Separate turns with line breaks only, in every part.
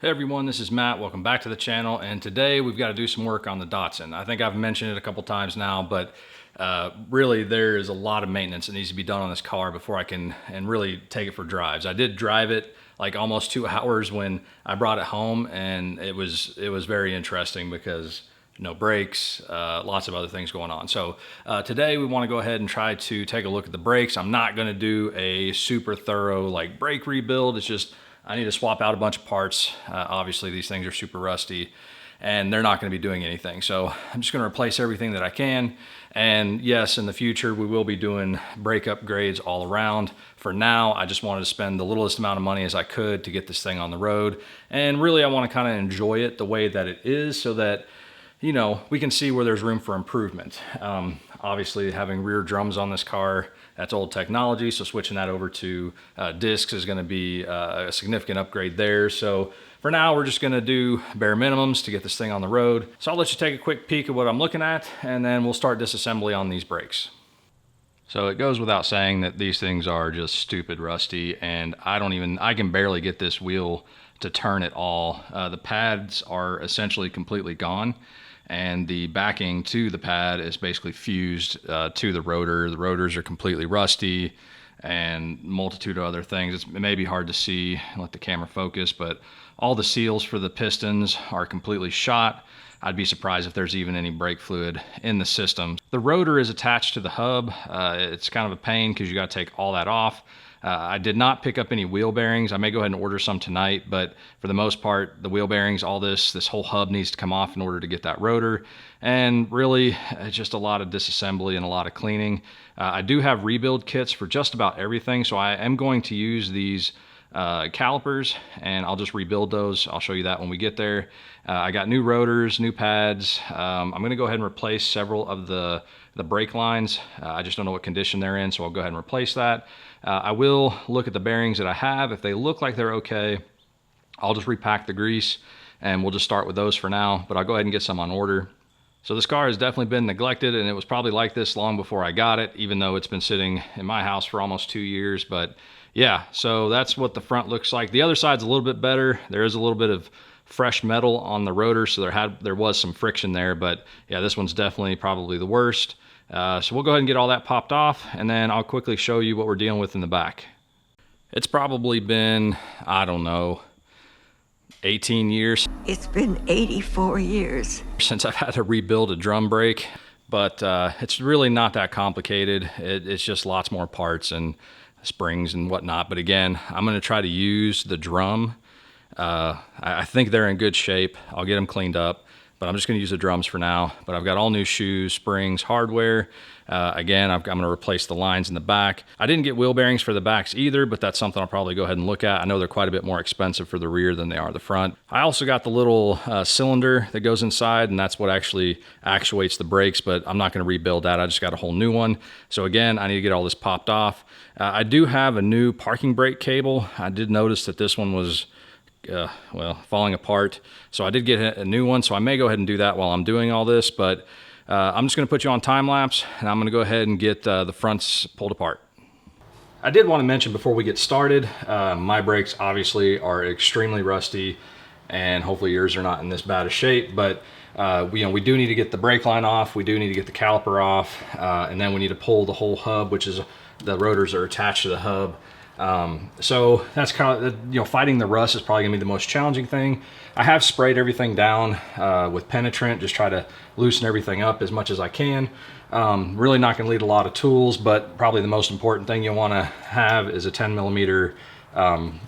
Hey everyone, this is Matt. Welcome back to the channel, and today we've got to do some work on the Datsun. I think I've mentioned it a couple times now, but really there is a lot of maintenance that needs to be done on this car before I can really take it for drives. I did drive it like almost 2 hours when I brought it home, and it was very interesting because no brakes, lots of other things going on. So today we want to go ahead and try to take a look at the brakes. I'm not going to do a super thorough like brake rebuild. It's just I need to swap out a bunch of parts. Obviously these things are super rusty and they're not going to be doing anything. So I'm just going to replace everything that I can. And yes, in the future we will be doing brake upgrades all around. For now, I just wanted to spend the littlest amount of money as I could to get this thing on the road. And really I want to kind of enjoy it the way that it is so that, you know, we can see where there's room for improvement. Obviously having rear drums on this car, that's old technology, so switching that over to discs is going to be a significant upgrade there. So for now, we're just going to do bare minimums to get this thing on the road. So I'll let you take a quick peek at what I'm looking at, and then we'll start disassembly on these brakes. So it goes without saying that these things are just stupid rusty, and I can barely get this wheel to turn at all. The pads are essentially completely gone, and the backing to the pad is basically fused to the rotor. The rotors are completely rusty and multitude of other things. It may be hard to see, let the camera focus, but all the seals for the pistons are completely shot. I'd be surprised if there's even any brake fluid in the system. The rotor is attached to the hub. It's kind of a pain because you got to take all that off. I did not pick up any wheel bearings. I may go ahead and order some tonight, but for the most part, the wheel bearings, all this whole hub needs to come off in order to get that rotor. And really, it's just a lot of disassembly and a lot of cleaning. I do have rebuild kits for just about everything, so I am going to use these calipers, and I'll just rebuild those. I'll show you that when we get there. I got new rotors, new pads. I'm going to go ahead and replace several of the brake lines. I just don't know what condition they're in, so I'll go ahead and replace that. I will look at the bearings that I have. If they look like they're okay, I'll just repack the grease, and we'll just start with those for now, but I'll go ahead and get some on order. So this car has definitely been neglected, and it was probably like this long before I got it, even though it's been sitting in my house for almost 2 years. But yeah, so that's what the front looks like. The other side's a little bit better. There is a little bit of fresh metal on the rotor, so there was some friction there, but yeah, this one's definitely probably the worst. So we'll go ahead and get all that popped off, and then I'll quickly show you what we're dealing with in the back. It's probably been, I don't know, 18 years.
It's been 84 years
since I've had to rebuild a drum brake, but it's really not that complicated. It's just lots more parts and springs and whatnot. But again, I'm going to try to use the drum. I think they're in good shape. I'll get them cleaned up, but I'm just going to use the drums for now. But I've got all new shoes, springs, hardware. Again, I'm going to replace the lines in the back. I didn't get wheel bearings for the backs either, but that's something I'll probably go ahead and look at. I know they're quite a bit more expensive for the rear than they are the front. I also got the little cylinder that goes inside, and that's what actually actuates the brakes, but I'm not going to rebuild that. I just got a whole new one. So again, I need to get all this popped off. I do have a new parking brake cable. I did notice that this one was well, falling apart. So I did get a new one, so I may go ahead and do that while I'm doing all this, but I'm just going to put you on time lapse, and I'm going to go ahead and get the fronts pulled apart. I did want to mention before we get started, my brakes obviously are extremely rusty, and hopefully yours are not in this bad a shape, but we do need to get the brake line off, we do need to get the caliper off, and then we need to pull the whole hub, which is the rotors are attached to the hub. So that's kind of, fighting the rust is probably gonna be the most challenging thing. I have sprayed everything down with penetrant, just try to loosen everything up as much as I can. Really not gonna need a lot of tools, but probably the most important thing you wanna have is a 10mm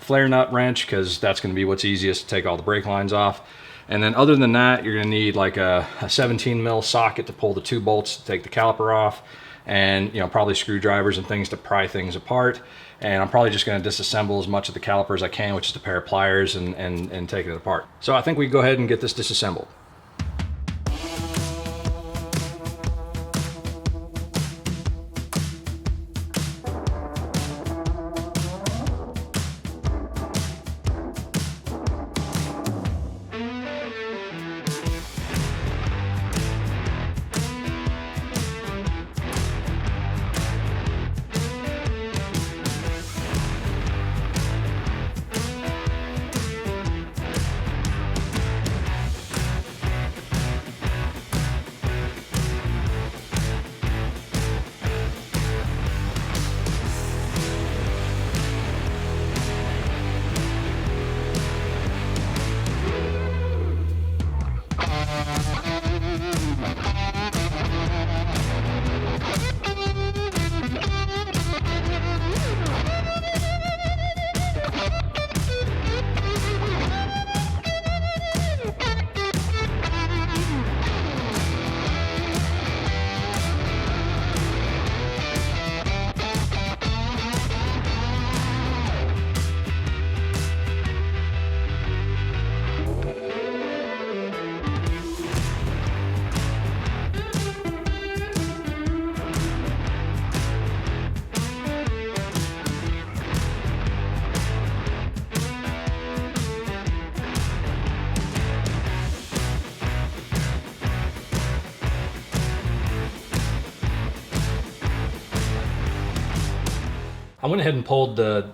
flare nut wrench, because that's gonna be what's easiest to take all the brake lines off. And then other than that, you're gonna need like a 17mm socket to pull the 2 bolts to take the caliper off, and probably screwdrivers and things to pry things apart. And I'm probably just going to disassemble as much of the caliper as I can, which is a pair of pliers, and take it apart. So I think we can go ahead and get this disassembled. I went ahead and pulled the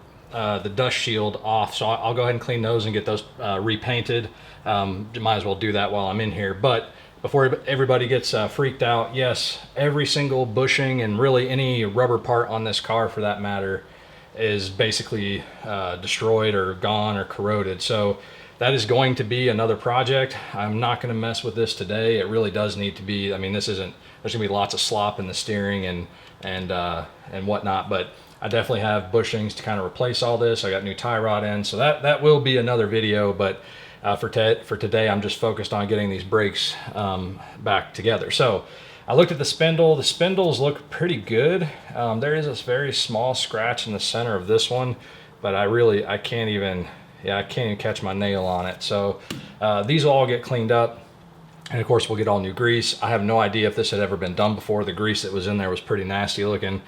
dust shield off, so I'll go ahead and clean those and get those repainted. Might as well do that while I'm in here. But before everybody gets freaked out, yes, every single bushing and really any rubber part on this car for that matter is basically destroyed or gone or corroded. So that is going to be another project. I'm not going to mess with this today. It really does need to be, I mean, this isn't, there's gonna be lots of slop in the steering and whatnot, but I definitely have bushings to kind of replace all this. I got new tie rod in, so that will be another video, but for today, I'm just focused on getting these brakes back together. So I looked at the spindle. The spindles look pretty good. There is this very small scratch in the center of this one, but I can't even catch my nail on it. So these will all get cleaned up. And of course, we'll get all new grease. I have no idea if this had ever been done before. The grease that was in there was pretty nasty looking.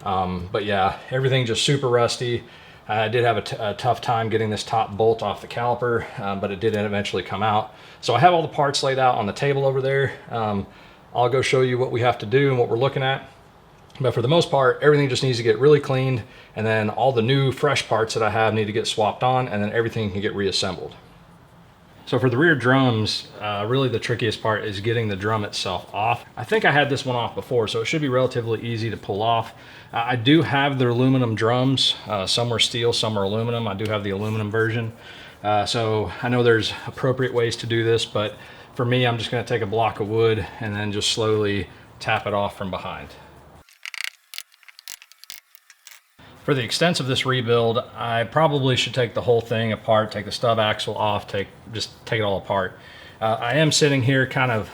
But yeah, everything just super rusty. I did have a tough time getting this top bolt off the caliper, but it did eventually come out. So I have all the parts laid out on the table over there. I'll go show you what we have to do and what we're looking at. But for the most part, everything just needs to get really cleaned, and then all the new fresh parts that I have need to get swapped on, and then everything can get reassembled. So for the rear drums, really the trickiest part is getting the drum itself off. I think I had this one off before, so it should be relatively easy to pull off. I do have the aluminum drums. Some are steel, some are aluminum. I do have the aluminum version. So I know there's appropriate ways to do this, but for me, I'm just gonna take a block of wood and then just slowly tap it off from behind. For the extent of this rebuild, I probably should take the whole thing apart, take the stub axle off, just take it all apart. I am sitting here kind of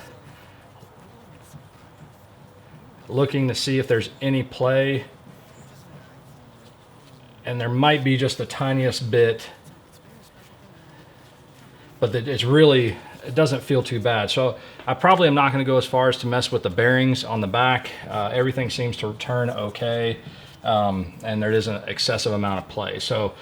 looking to see if there's any play, and there might be just the tiniest bit, but it doesn't feel too bad. So I probably am not going to go as far as to mess with the bearings on the back. Everything seems to turn okay. And there isn't an excessive amount of play. So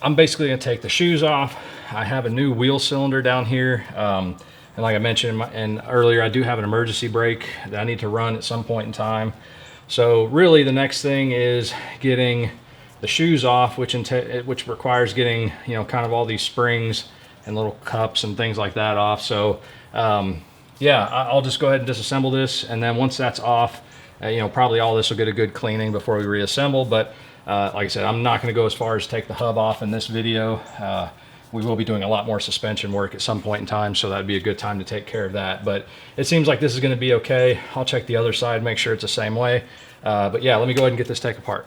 I'm basically going to take the shoes off. I have a new wheel cylinder down here. And like I mentioned earlier, I do have an emergency brake that I need to run at some point in time. So really the next thing is getting the shoes off, which requires getting, kind of all these springs and little cups and things like that off. So yeah, I'll just go ahead and disassemble this. And then once that's off, probably all this will get a good cleaning before we reassemble. But like I said, I'm not going to go as far as take the hub off in this video. We will be doing a lot more suspension work at some point in time, so that'd be a good time to take care of that. But it seems like this is going to be okay. I'll check the other side, make sure it's the same way. But yeah, let me go ahead and get this taken apart.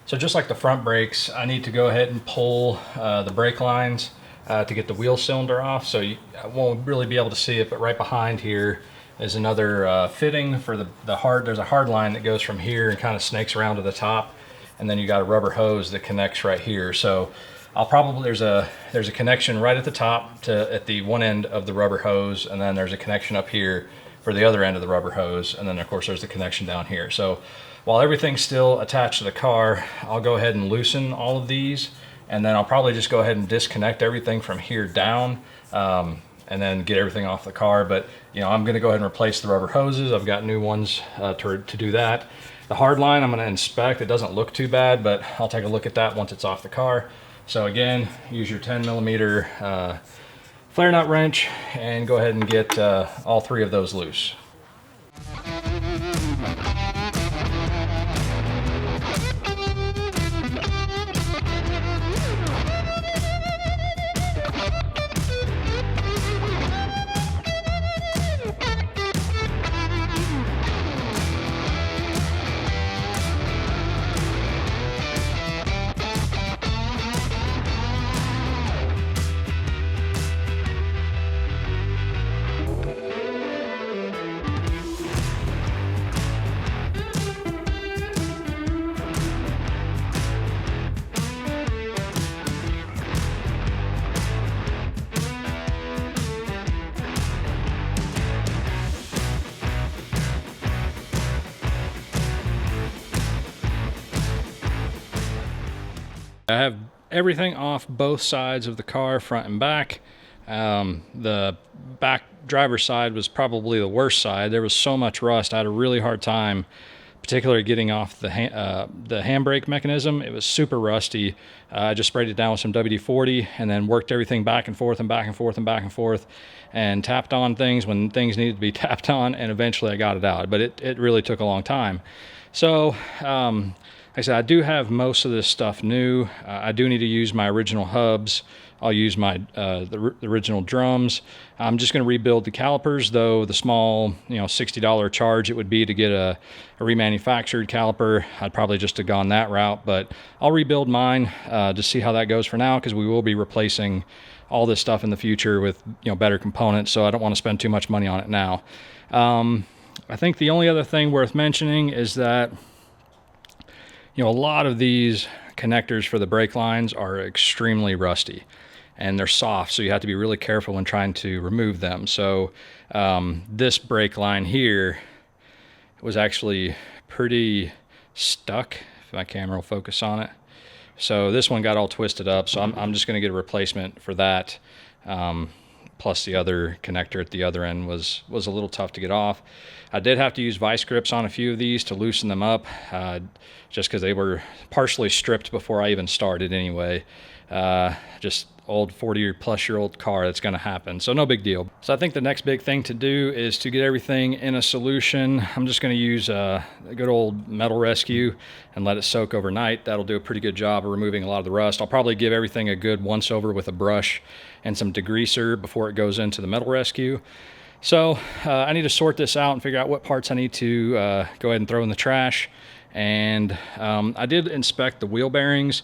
So just like the front brakes, I need to go ahead and pull the brake lines to get the wheel cylinder off. So I won't really be able to see it, but right behind here is another fitting for the hard. There's a hard line that goes from here and kind of snakes around to the top, and then you got a rubber hose that connects right here. So I'll probably, there's a connection right at the top at the one end of the rubber hose, and then there's a connection up here for the other end of the rubber hose, and then of course there's the connection down here. So while everything's still attached to the car, I'll go ahead and loosen all of these, and then I'll probably just go ahead and disconnect everything from here down, and then get everything off the car. But I'm going to go ahead and replace the rubber hoses. I've got new ones to do that. The hard line I'm going to inspect. It doesn't look too bad, but I'll take a look at that once it's off the car. So again, use your 10mm flare nut wrench and go ahead and get all three of those loose. I have everything off both sides of the car, front and back. The back driver's side was probably the worst side. There was so much rust. I had a really hard time, particularly getting off the handbrake mechanism. It was super rusty. I just sprayed it down with some WD-40 and then worked everything back and forth and back and forth and back and forth and tapped on things when things needed to be tapped on, and eventually I got it out. But it really took a long time. So, like I said, I do have most of this stuff new. I do need to use my original hubs. I'll use my the original drums. I'm just going to rebuild the calipers, though the small, $60 charge it would be to get a remanufactured caliper. I'd probably just have gone that route, but I'll rebuild mine to see how that goes for now, because we will be replacing all this stuff in the future with better components, so I don't want to spend too much money on it now. I think the only other thing worth mentioning is that a lot of these connectors for the brake lines are extremely rusty, and they're soft, so you have to be really careful when trying to remove them. So this brake line here was actually pretty stuck, if my camera will focus on it. So this one got all twisted up, so I'm just going to get a replacement for that. Plus the other connector at the other end was a little tough to get off. I did have to use vice grips on a few of these to loosen them up, just because they were partially stripped before I even started anyway. Just old 40-plus-year-old car, that's going to happen, so no big deal. So I think the next big thing to do is to get everything in a solution. I'm just going to use a good old metal rescue and let it soak overnight. That'll do a pretty good job of removing a lot of the rust. I'll probably give everything a good once over with a brush and some degreaser before it goes into the metal rescue. So I need to sort this out and figure out what parts I need to go ahead and throw in the trash. And I did inspect the wheel bearings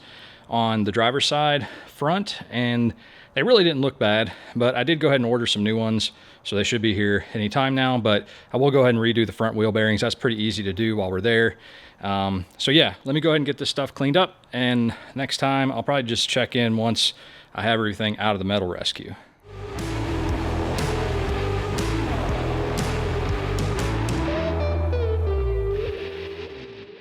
on the driver's side front, and they really didn't look bad, but I did go ahead and order some new ones, so they should be here anytime now. But I will go ahead and redo the front wheel bearings. That's pretty easy to do while we're there. So yeah, let me go ahead and get this stuff cleaned up, and next time I'll probably just check in once I have everything out of the metal rescue.